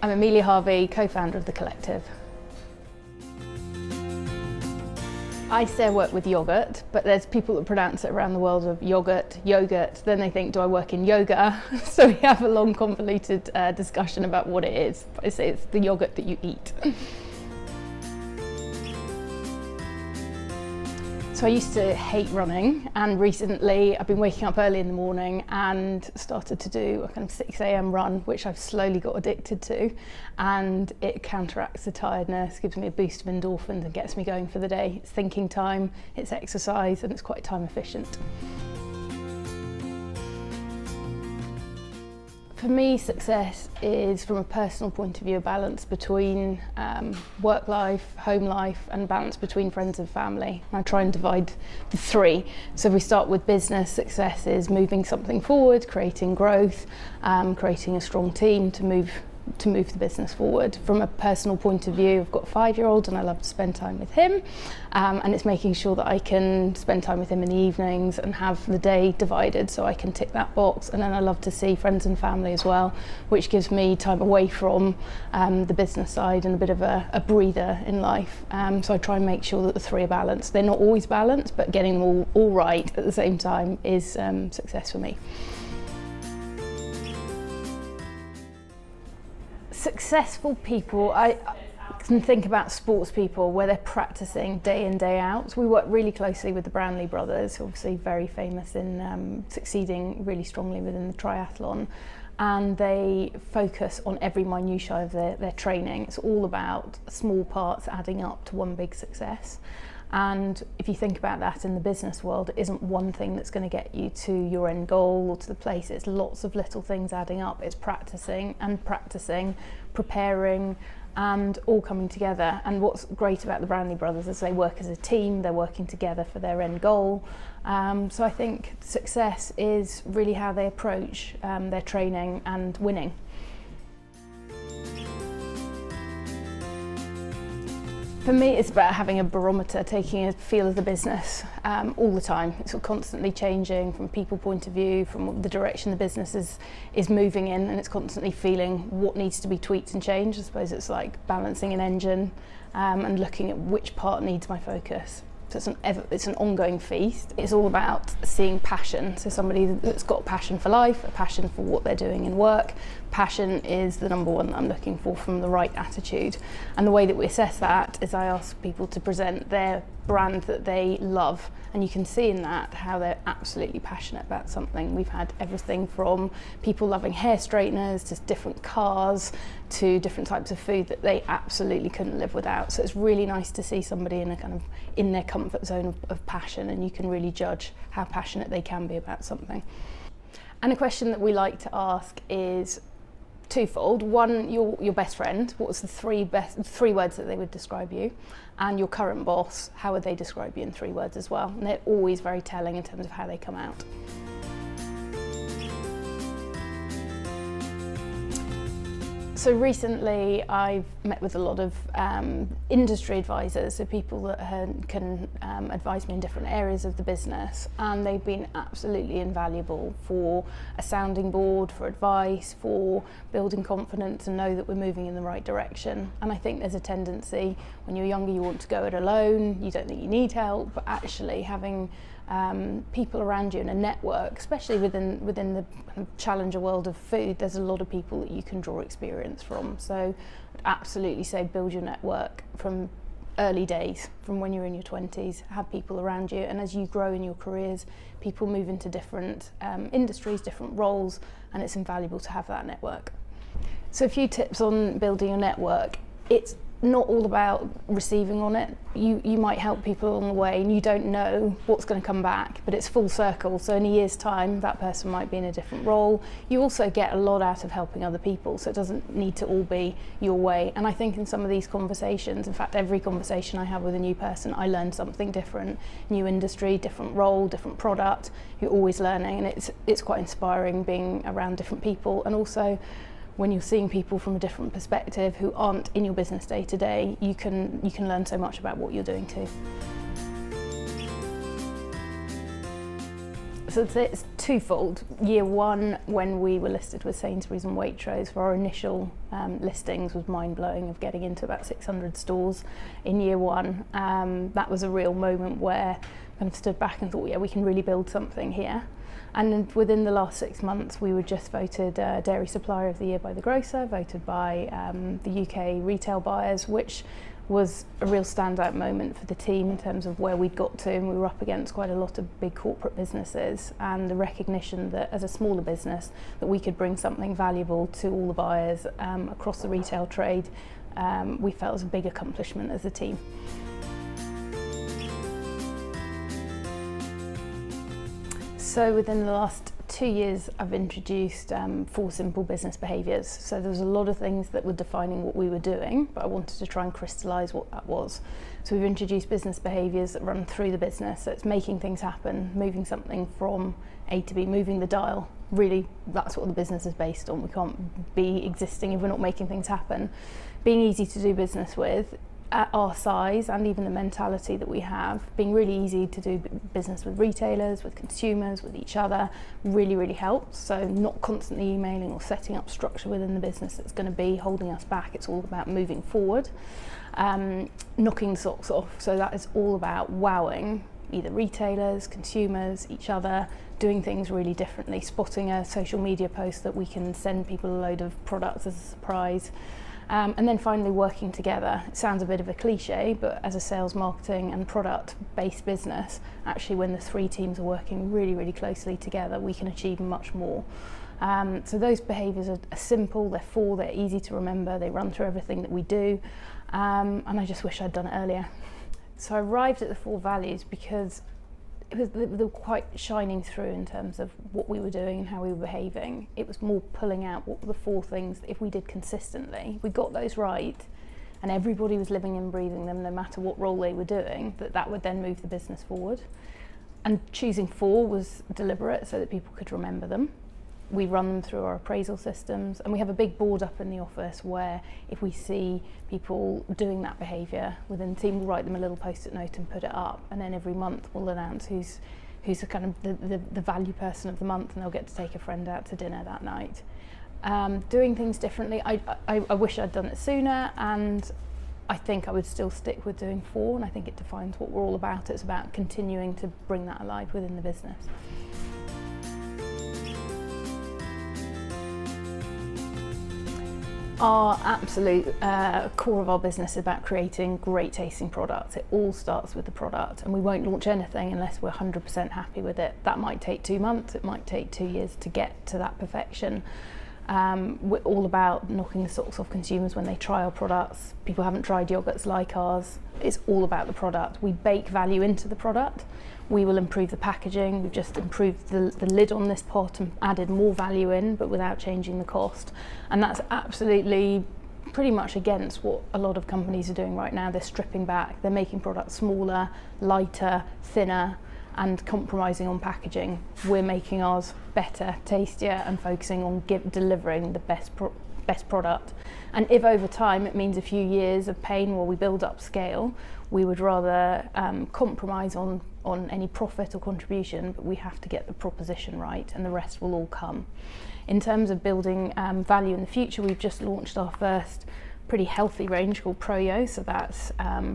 I'm Amelia Harvey, co-founder of The Collective. I say I work with yoghurt, but there's people that pronounce it around the world of yogurt, then they think, do I work in yoga? So we have a long convoluted discussion about what it is. I say it's the yoghurt that you eat. So I used to hate running, and recently I've been waking up early in the morning and started to do a kind of 6 a.m. run, which I've slowly got addicted to, and it counteracts the tiredness, gives me a boost of endorphins and gets me going for the day. It's thinking time, it's exercise, and it's quite time efficient. For me, success is, from a personal point of view, a balance between work life, home life, and balance between friends and family. I try and divide the three. So if we start with business, success is moving something forward, creating growth, creating a strong team to move the business forward. From a personal point of view, I've got a 5-year-old and I love to spend time with him, and it's making sure that I can spend time with him in the evenings and have the day divided so I can tick that box. And then I love to see friends and family as well, which gives me time away from the business side and a bit of a breather in life. So I try and make sure that the three are balanced. They're not always balanced, but getting them all right at the same time is success for me. Successful people, I can think about sports people where they're practicing day in, day out. So we work really closely with the Brownlee brothers, obviously very famous in succeeding really strongly within the triathlon, and they focus on every minutiae of their training. It's all about small parts adding up to one big success. And if you think about that in the business world, it isn't one thing that's going to get you to your end goal or to the place. It's lots of little things adding up. It's practicing, preparing, and all coming together. And what's great about the Brownlee brothers is they work as a team, they're working together for their end goal. So I think success is really how they approach their training and winning. For me, it's about having a barometer, taking a feel of the business all the time. It's constantly changing from a people point of view, from the direction the business is moving in, and it's constantly feeling what needs to be tweaked and changed. I suppose it's like balancing an engine and looking at which part needs my focus. So it's an ongoing feast. It's all about seeing passion. So somebody that's got a passion for life, a passion for what they're doing in work. Passion is the number one that I'm looking for from the right attitude. And the way that we assess that is I ask people to present their brand that they love. And you can see in that how they're absolutely passionate about something. We've had everything from people loving hair straighteners to different cars to different types of food that they absolutely couldn't live without. So it's really nice to see somebody in their comfort zone of passion, and you can really judge how passionate they can be about something. And a question that we like to ask is twofold. One, your best friend, what's the three words that they would describe you? And your current boss, how would they describe you in 3 words as well? And they're always very telling in terms of how they come out. So recently I've met with a lot of industry advisors, so people that can advise me in different areas of the business, and they've been absolutely invaluable for a sounding board, for advice, for building confidence and know that we're moving in the right direction. And I think there's a tendency when you're younger you want to go it alone, you don't think you need help, but actually having people around you in a network, especially within the challenger world of food, there's a lot of people that you can draw experience from. So I'd absolutely say build your network from early days, from when you're in your 20s, have people around you, and as you grow in your careers, people move into different industries, different roles, and it's invaluable to have that network. So a few tips on building your network. It's not all about receiving on it. You might help people along the way and you don't know what's going to come back, but it's full circle. So in a year's time, that person might be in a different role. You also get a lot out of helping other people, so it doesn't need to all be your way. And I think in some of these conversations, in fact, every conversation I have with a new person, I learn something different. New industry, different role, different product. You're always learning, and it's quite inspiring being around different people. And also, when you're seeing people from a different perspective who aren't in your business day to day, you can learn so much about what you're doing too. So it's twofold. Year one, when we were listed with Sainsbury's and Waitrose for our initial listings, was mind-blowing, of getting into about 600 stores in year one. That was a real moment where I kind of stood back and thought, yeah, we can really build something here. And within the last 6 months, we were just voted Dairy Supplier of the Year by the Grocer, voted by the UK retail buyers, which was a real standout moment for the team in terms of where we'd got to, and we were up against quite a lot of big corporate businesses, and the recognition that as a smaller business that we could bring something valuable to all the buyers across the retail trade, we felt was a big accomplishment as a team. So within the last 2 years, I've introduced 4 simple business behaviours. So there was a lot of things that were defining what we were doing, but I wanted to try and crystallise what that was. So we've introduced business behaviours that run through the business. So it's making things happen, moving something from A to B, moving the dial. Really, that's what the business is based on. We can't be existing if we're not making things happen. Being easy to do business with, at our size and even the mentality that we have, being really easy to do business with retailers, with consumers, with each other, really, really helps. So not constantly emailing or setting up structure within the business that's going to be holding us back. It's all about moving forward. Knocking the socks off. So that is all about wowing either retailers, consumers, each other, doing things really differently, spotting a social media post that we can send people a load of products as a surprise. And then finally working together. It sounds a bit of a cliche, but as a sales, marketing and product-based business, actually when the 3 teams are working really, really closely together, we can achieve much more. So those behaviours are simple, they're 4, they're easy to remember, they run through everything that we do, and I just wish I'd done it earlier. So I arrived at the 4 values because they were quite shining through in terms of what we were doing and how we were behaving. It was more pulling out what were the 4 things that if we did consistently, we got those right, and everybody was living and breathing them no matter what role they were doing, that would then move the business forward. And choosing 4 was deliberate so that people could remember them. We run them through our appraisal systems, and we have a big board up in the office where if we see people doing that behaviour within the team, we'll write them a little post-it note and put it up, and then every month we'll announce who's the kind of the value person of the month, and they'll get to take a friend out to dinner that night. Doing things differently, I wish I'd done it sooner, and I think I would still stick with doing 4, and I think it defines what we're all about. It's about continuing to bring that alive within the business. Our absolute core of our business is about creating great tasting products. It all starts with the product, and we won't launch anything unless we're 100% happy with it. That might take 2 months, it might take 2 years to get to that perfection. We're all about knocking the socks off consumers when they try our products. People haven't tried yogurts like ours. It's all about the product. We bake value into the product. We will improve the packaging. We've just improved the lid on this pot and added more value in, but without changing the cost. And that's absolutely pretty much against what a lot of companies are doing right now. They're stripping back. They're making products smaller, lighter, thinner, and compromising on packaging. We're making ours better, tastier, and focusing on delivering the best product. And if over time it means a few years of pain while we build up scale, we would rather compromise on any profit or contribution, but we have to get the proposition right, and the rest will all come. In terms of building value in the future, we've just launched our first pretty healthy range called Pro-Yo. So that's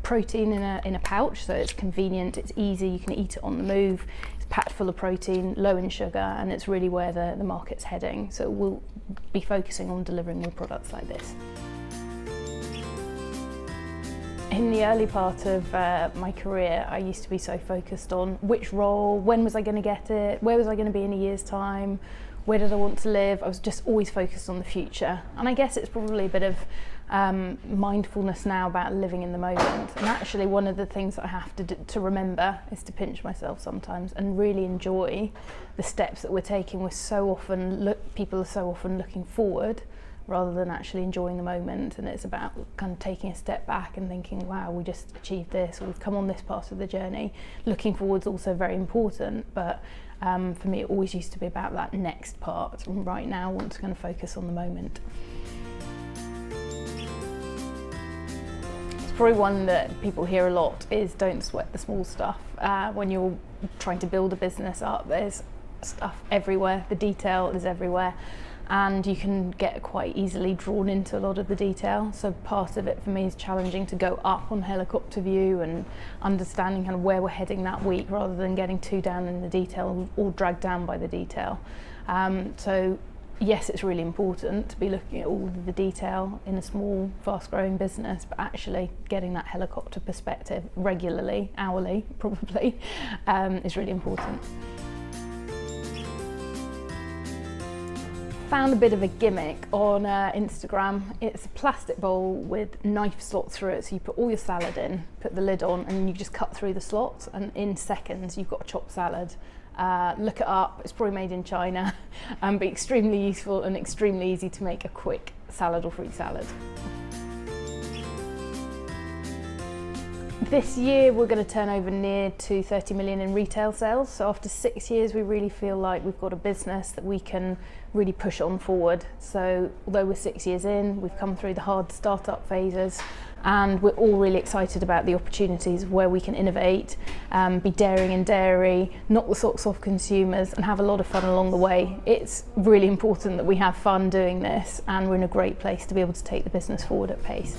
protein in a pouch, so it's convenient, it's easy, you can eat it on the move, it's packed full of protein, low in sugar, and it's really where the market's heading. So we'll be focusing on delivering more products like this. In the early part of my career, I used to be so focused on which role, when was I going to get it, where was I going to be in a year's time, where did I want to live. I was just always focused on the future. And I guess it's probably a bit of mindfulness now about living in the moment. And actually one of the things that I have to remember is to pinch myself sometimes and really enjoy the steps that we're taking. People are so often looking forward rather than actually enjoying the moment, and it's about kind of taking a step back and thinking, wow, we just achieved this, or we've come on this part of the journey. Looking forward's also very important, but for me it always used to be about that next part. And right now I want to kind of focus on the moment. It's probably one that people hear a lot is don't sweat the small stuff. When you're trying to build a business up, there's stuff everywhere, the detail is everywhere, and you can get quite easily drawn into a lot of the detail. So part of it for me is challenging to go up on helicopter view and understanding kind of where we're heading that week, rather than getting too down in the detail or dragged down by the detail. So yes, it's really important to be looking at all of the detail in a small, fast-growing business, but actually getting that helicopter perspective regularly, hourly probably, is really important. Found a bit of a gimmick on Instagram. It's a plastic bowl with knife slots through it, so you put all your salad in, put the lid on, and you just cut through the slots, and in seconds you've got a chopped salad. Look it up, it's probably made in China, but extremely useful and extremely easy to make a quick salad or fruit salad. This year we're going to turn over near to 30 million in retail sales, so after 6 years we really feel like we've got a business that we can really push on forward. So although we're 6 years in, we've come through the hard startup phases, and we're all really excited about the opportunities where we can innovate, be daring in dairy, knock the socks off consumers, and have a lot of fun along the way. It's really important that we have fun doing this, and we're in a great place to be able to take the business forward at pace.